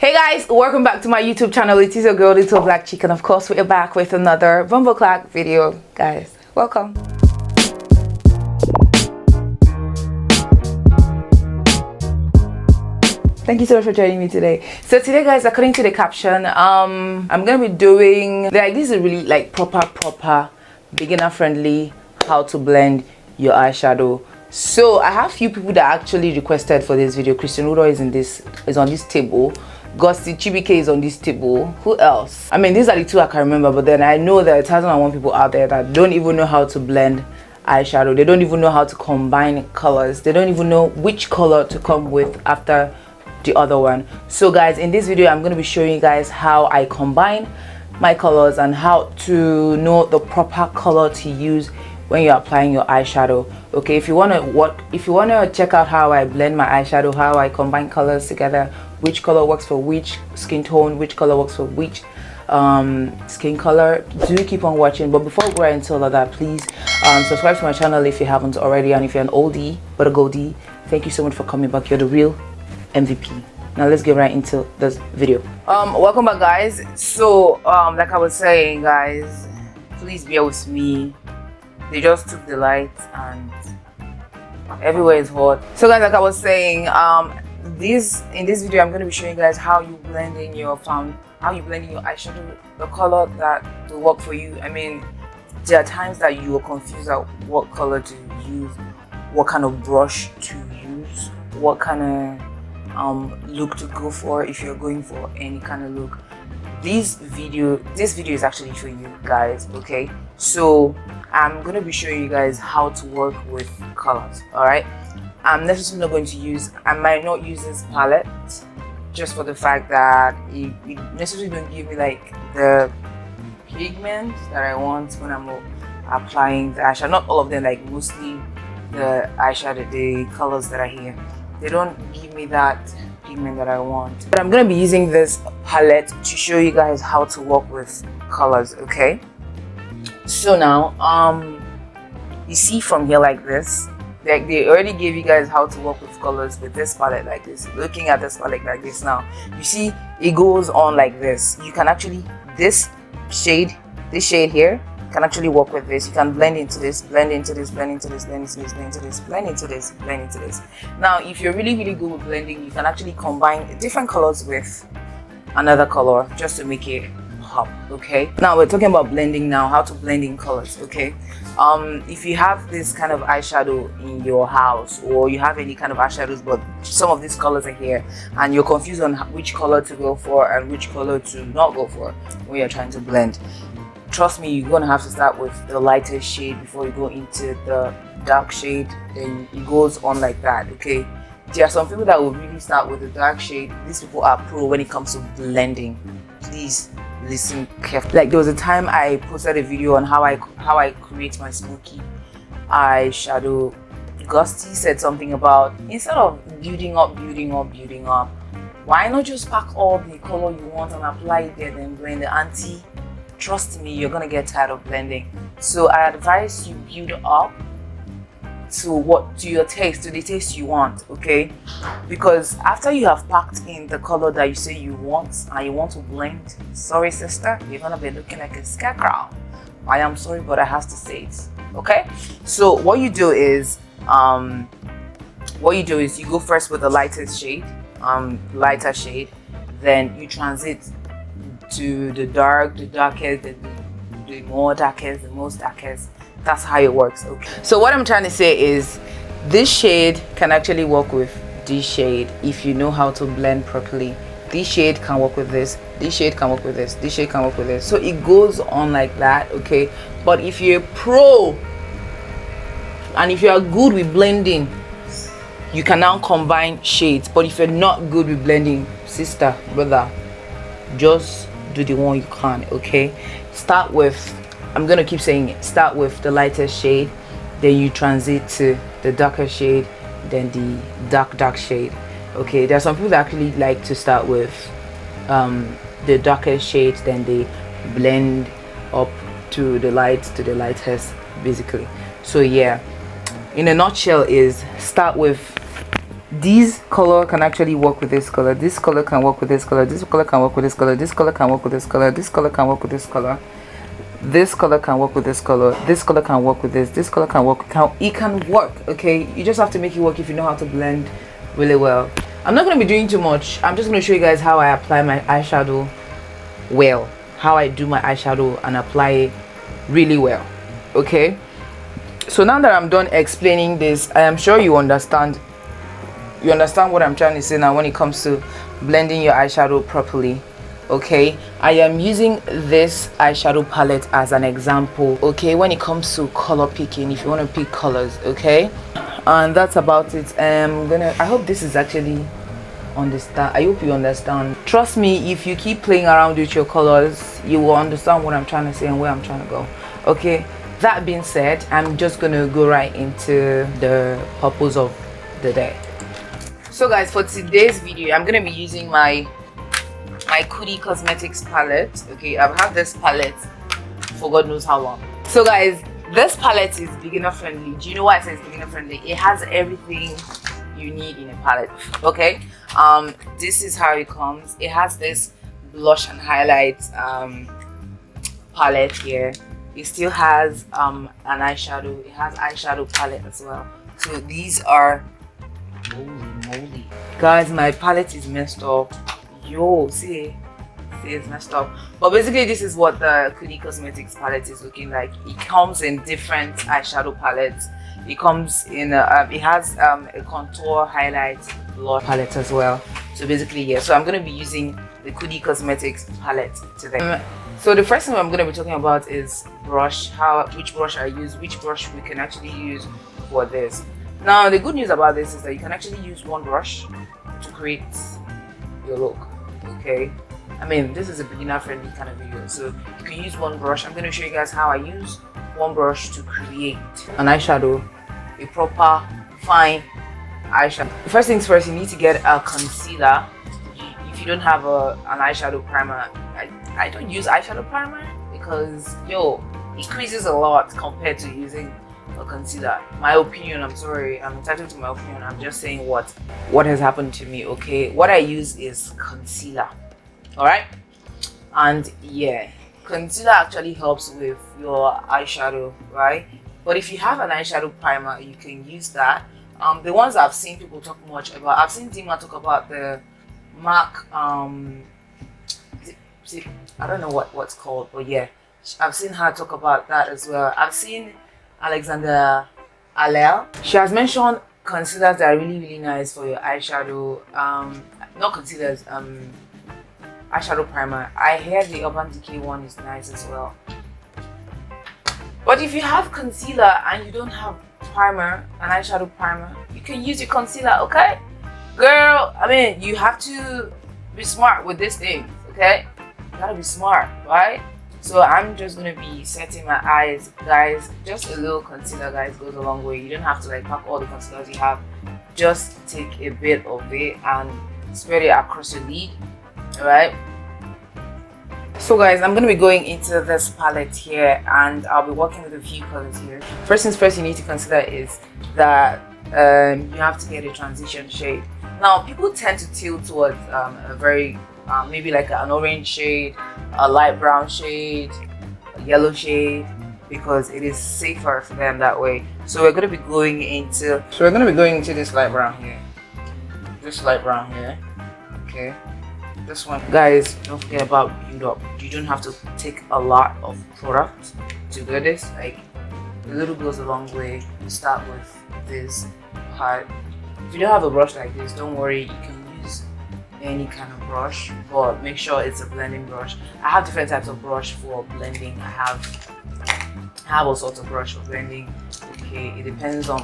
Hey guys, welcome back to my YouTube channel. It is your girl, Little Black Chick, and of course we're back with another Bumbleclack video. Guys, welcome. Thank you so much for joining me today. So today, guys, according to the caption, I'm gonna be doing this is really like proper beginner friendly how to blend your eyeshadow. So I have few people that actually requested for this video. Christian Udo is on this table. Gusty Chibike is on this table. Who else? I mean, these are the two I can remember, but then I know there are 1,001 people out there that don't even know how to blend eyeshadow. They don't even know how to combine colors. They don't even know which color to come with after the other one. So guys, in this video I'm going to be showing you guys how I combine my colors and how to know the proper color to use when you're applying your eyeshadow. Okay, if you want to check out how I blend my eyeshadow, how I combine colors together, which color works for which skin tone, which color works for which skin color, do keep on watching. But before we go into all of that, please subscribe to my channel if you haven't already, and if you're an oldie but a goldie, thank you so much for coming back. You're the real MVP. Now let's get right into this video. Welcome back, guys. So like I was saying, guys, please bear with me. They just took the lights and everywhere is hot. So guys, like I was saying, in this video I'm going to be showing you guys how you blend in your eyeshadow, the color that will work for you. I mean, there are times that you are confused at what color to use, what kind of brush to use, what kind of look to go for if you're going for any kind of look. This video is actually for you guys. Okay, so I'm going to be showing you guys how to work with colors. All right, I'm necessarily not going to use, I might not use this palette just for the fact that it necessarily don't give me like the pigment that I want when I'm applying the eyeshadow. Not all of them, like mostly the eyeshadow, the colors that are here, they don't give me that pigment that I want. But I'm going to be using this palette to show you guys how to work with colors. Okay, so now you see from here like this, like they already gave you guys how to work with colors with this palette like this. Looking at this palette like this now, you see it goes on like this. You can actually, this shade here can actually work with this. You can blend into this, blend into this, blend into this, blend into this, blend into this, blend into this, blend into this. Now if you're really good with blending, you can actually combine different colors with another color just to make it pop. Okay, now we're talking about blending now, how to blend in colors. Okay, if you have this kind of eyeshadow in your house, or you have any kind of eyeshadows but some of these colors are here and you're confused on which color to go for and which color to not go for when you're trying to blend, trust me, you're gonna have to start with the lighter shade before you go into the dark shade. Then it goes on like that. Okay, there are some people that will really start with the dark shade. These people are pro when it comes to blending. Please listen carefully. Like there was a time I posted a video on how I create my smoky eyeshadow. Gusty said something about, instead of building up, why not just pack all the color you want and apply it there, then blend the anti. Trust me, you're gonna get tired of blending. So I advise you build up to your taste, to the taste you want. Okay, because after you have packed in the color that you say you want and you want to blend, sorry sister, you're gonna be looking like a scarecrow. I am sorry, but I have to say it. Okay, so what you do is you go first with the lightest shade, lighter shade, then you transit to the darkest, the more darkest, the most darkest. That's how it works. Okay, so what I'm trying to say is this shade can actually work with this shade if you know how to blend properly. This shade can work with this shade can work with this shade can work with this. So it goes on like that. Okay, but if you're a pro and if you are good with blending, you can now combine shades. But if you're not good with blending, sister, brother, just do the one you can. Okay, start with, I'm gonna keep saying it, start with the lightest shade, then you transit to the darker shade, then the dark shade. Okay, there are some people that actually like to start with the darkest shade, then they blend up to the lightest basically. So yeah, in a nutshell is start with this color can actually work with this color, this color can work with this color, this color can work with this color, this color can work with this color, this color can work with this color, this color can work with this color, this color can work with this color can work, it can work. Okay, you just have to make it work if you know how to blend really well. I'm not going to be doing too much. I'm just going to show you guys how I apply my eyeshadow well, how I do my eyeshadow and apply it really well. Okay, so now that I'm done explaining this, I am sure you understand what I'm trying to say now when it comes to blending your eyeshadow properly. Okay, I am using this eyeshadow palette as an example, okay, when it comes to color picking, if you want to pick colors. Okay, and that's about it. I hope this is actually understand. I hope you understand. Trust me, if you keep playing around with your colors, you will understand what I'm trying to say and where I'm trying to go. Okay, that being said, I'm just gonna go right into the purpose of the day. So guys, for today's video, I'm gonna be using my Cootie Cosmetics palette. Okay, I've had this palette for God knows how long. So guys, this palette is beginner friendly. Do you know why I say it's beginner friendly? It has everything you need in a palette. Okay, this is how it comes. It has this blush and highlight palette here. It still has an eyeshadow. It has eyeshadow palette as well. So these are, holy moly guys, my palette is messed up. Yo, see it's messed up. But basically this is what the Cootie Cosmetics palette is looking like. It comes in different eyeshadow palettes. It comes in it has a contour, highlight, blush palette as well. So basically, yeah, so I'm going to be using the Cootie Cosmetics palette today. So the first thing I'm going to be talking about is brush, which brush I use, which brush we can actually use for this. Now the good news about this is that you can actually use one brush to create your look. Okay, I mean, this is a beginner friendly kind of video, so you can use one brush. I'm going to show you guys how I use one brush to create an eyeshadow, a proper fine eyeshadow. First things first, you need to get a concealer. If you don't have an eyeshadow primer, I don't use eyeshadow primer because it creases a lot compared to using a concealer. My opinion, I'm sorry, I'm entitled to my opinion. I'm just saying what has happened to me. Okay, what I use is concealer. All right, and yeah, concealer actually helps with your eyeshadow, right? But if you have an eyeshadow primer, you can use that. The ones I've seen people talk much about, I've seen Dima talk about the MAC I don't know what's called, but yeah, I've seen her talk about that as well. I've seen Alexander Alel. She has mentioned concealers that are really nice for your eyeshadow. Not concealers, eyeshadow primer. I hear the Urban Decay one is nice as well. But if you have concealer and you don't have primer, an eyeshadow primer, you can use your concealer. Okay, girl, I mean, you have to be smart with this thing. Okay, you gotta be smart, right? So I'm just gonna be setting my eyes, guys. Just a little concealer, guys, goes a long way. You don't have to like pack all the concealers you have. Just take a bit of it and spread it across your lid. All right. So guys, I'm gonna be going into this palette here, and I'll be working with a few colors here. First things first, you need to consider is that you have to get a transition shade. Now, people tend to tilt towards a very maybe like an orange shade, a light brown shade, a yellow shade, because it is safer for them that way. So we're going to be going into this light brown here, okay, this one. Guys, don't forget about build up. You don't have to take a lot of product to do this. Like, a little goes a long way. You start with this part. If you don't have a brush like this, don't worry, you can use any kind of brush, but make sure it's a blending brush. I have different types of brush for blending. I have all sorts of brush for blending. Okay, it depends on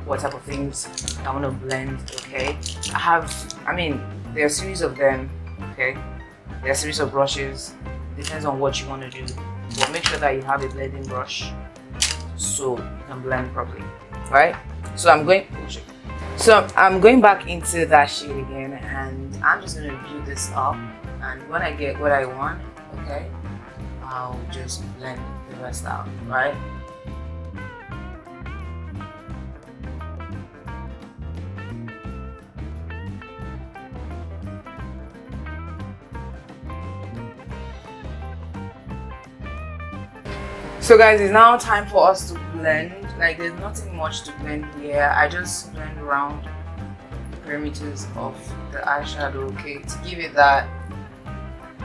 what type of things I want to blend. Okay, there are a series of them. Okay, there are a series of brushes. Depends on what you want to do, but make sure that you have a blending brush so you can blend properly. Right, so I'm going back into that shade again, and I'm just going to build this up, and when I get what I want, okay, I'll just blend the rest out, right? So guys, it's now time for us to blend. Like there's nothing much to blend here. I just blend around the perimeters of the eyeshadow, okay, to give it that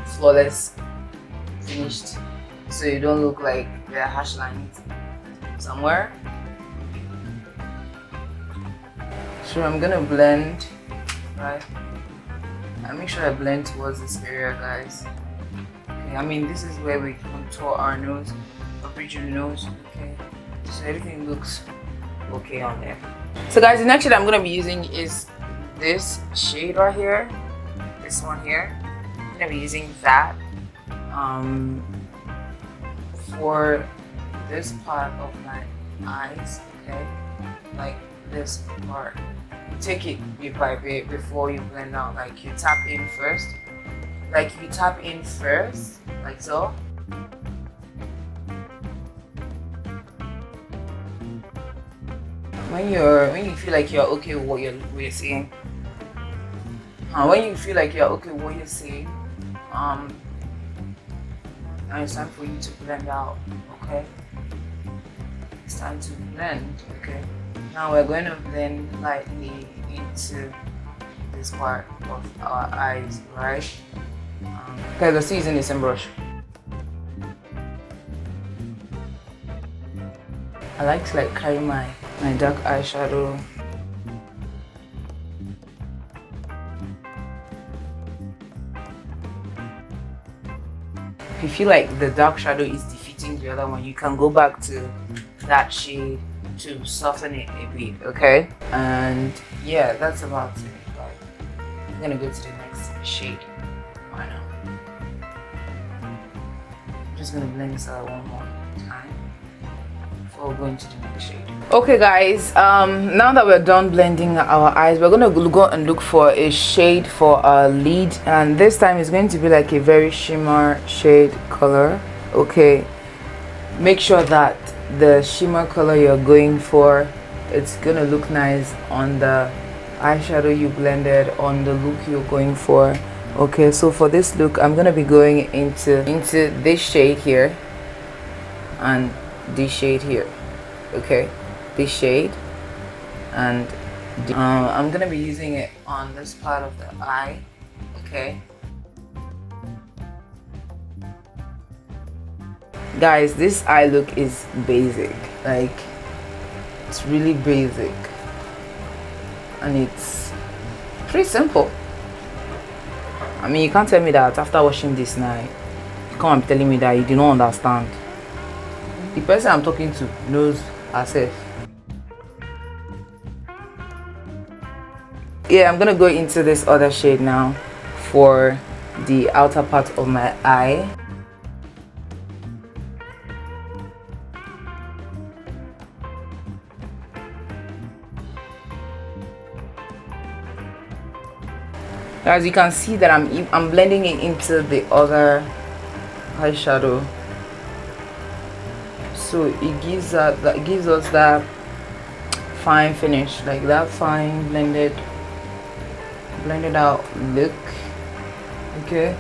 flawless finished, so you don't look like there are harsh lines somewhere. So I'm gonna blend, right? I make sure I blend towards this area, guys. Okay, I mean this is where we contour our nose, or bridge your nose, okay? So everything looks okay on there. So guys, the next shade I'm gonna be using is this shade right here. This one here. I'm gonna be using that for this part of my eyes, okay? Like this part. You take it bit by bit before you blend out. Like you tap in first. Like so. When you feel like you're okay with what you're saying, when you feel like you're okay with what you're saying, now it's time for you to blend out, okay? It's time to blend, okay? Now we're going to blend lightly into this part of our eyes, right? Okay, let's use the same brush. I like to carry my dark eyeshadow. If you feel like the dark shadow is defeating the other one, you can go back to that shade to soften it a bit, okay? And yeah, that's about it. I'm gonna go to the next shade right now. I'm just gonna blend this out one more time before going to the next shade. Okay guys, now that we're done blending our eyes, we're gonna go and look for a shade for our lid, and this time it's going to be like a very shimmer shade color, okay? Make sure that the shimmer color you're going for, it's gonna look nice on the eyeshadow you blended, on the look you're going for, okay? So for this look, I'm gonna be going into this shade here and this shade here, okay? This shade, and I'm gonna be using it on this part of the eye, okay? Guys, this eye look is basic, like it's really basic, and it's pretty simple. I mean, you can't tell me that after watching this now, you can't be telling me that you do not understand. The person I'm talking to knows herself. Yeah, I'm gonna go into this other shade now for the outer part of my eye. As you can see that I'm blending it into the other eyeshadow, so it gives us that fine finish, like that fine blended out look, okay?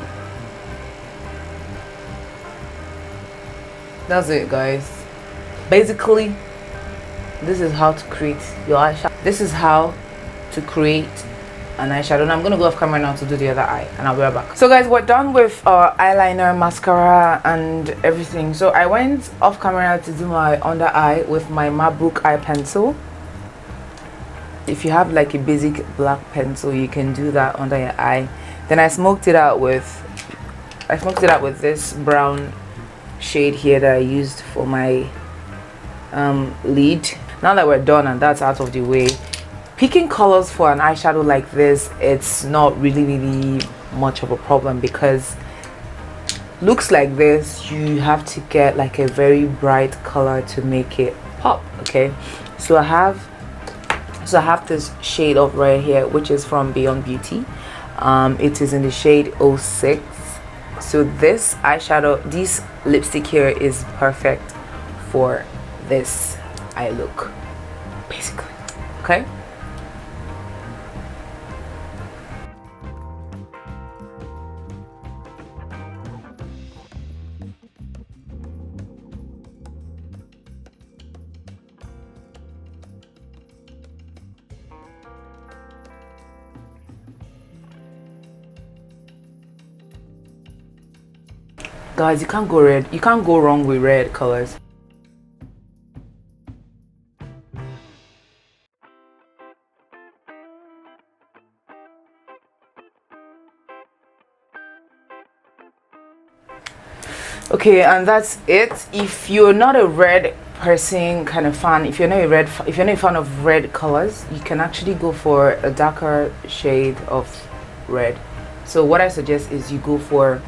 That's it, guys. Basically, this is how to create your eyeshadow. This is how to create an eyeshadow. And I'm gonna go off camera now to do the other eye, and I'll be right back. So guys, we're done with our eyeliner, mascara, and everything. So I went off camera to do my under eye with my MacBook eye pencil. If you have like a basic black pencil, you can do that under your eye. Then I smoked it out with this brown shade here that I used for my lid. Now that we're done and that's out of the way, picking colors for an eyeshadow like this, it's not really much of a problem, because looks like this, you have to get like a very bright color to make it pop, okay? So I have this shade of right here, which is from Beyond Beauty. It is in the shade 06. So this eyeshadow, this lipstick here is perfect for this eye look, basically, okay? Guys, you can't go red. You can't go wrong with red colors. Okay, and that's it. If you're not a red person kind of fan, if you're not a fan of red colors, you can actually go for a darker shade of red. So what I suggest is you go for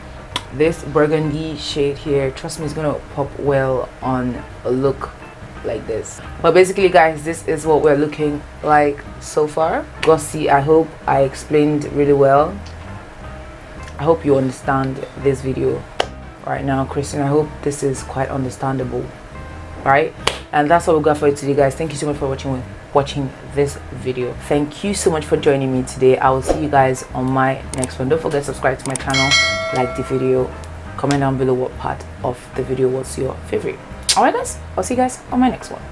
this burgundy shade here. Trust me, it's gonna pop well on a look like this. But basically, guys, this is what we're looking like so far. Gossy, I hope I explained really well. I hope you understand this video right now. Christian, I hope this is quite understandable, right? And that's what we got for you today, guys. Thank you so much for watching this video. Thank you so much for joining me today. I will see you guys on my next one. Don't forget to subscribe to my channel, like the video, comment down below what part of the video was your favorite. All right, guys, I'll see you guys on my next one.